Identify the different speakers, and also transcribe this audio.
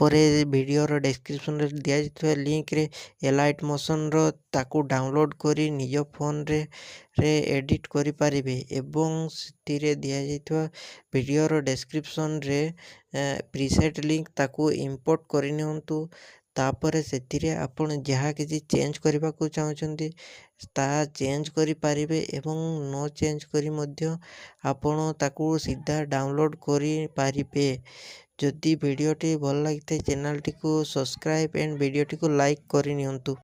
Speaker 1: ତାପରେ ଭିଡ଼ିଓର ଡେସ୍କ୍ରିପସନ୍ରେ ଦିଆଯାଇଥିବା ଲିଙ୍କରେ ଏଲାଇଟ୍ ମୋସନ୍ର ତାକୁ ଡାଉନଲୋଡ଼୍ କରି ନିଜ ଫୋନ୍ରେ ଏଡ଼ିଟ୍ କରିପାରିବେ ଏବଂ ସେଥିରେ ଦିଆଯାଇଥିବା ଭିଡ଼ିଓର ଡେସ୍କ୍ରିପସନ୍ରେ ପ୍ରିସେଟ୍ ଲିଙ୍କ ତାକୁ ଇମ୍ପୋର୍ଟ କରିନିଅନ୍ତୁ। ତାପରେ ସେଥିରେ ଆପଣ ଯାହା କିଛି ଚେଞ୍ଜ କରିବାକୁ ଚାହୁଁଛନ୍ତି ତାହା ଚେଞ୍ଜ କରିପାରିବେ ଏବଂ ନ ଚେଞ୍ଜ କରି ମଧ୍ୟ ଆପଣ ତାକୁ ସିଧା ଡାଉନଲୋଡ଼୍ କରିପାରିବେ। ଯଦି ଭିଡ଼ିଓଟି ଭଲ ଲାଗିଥାଏ ଚ୍ୟାନେଲଟିକୁ ସବସ୍କ୍ରାଇବ୍ ଆଣ୍ଡ ଭିଡ଼ିଓଟିକୁ ଲାଇକ୍ କରିନିଅନ୍ତୁ।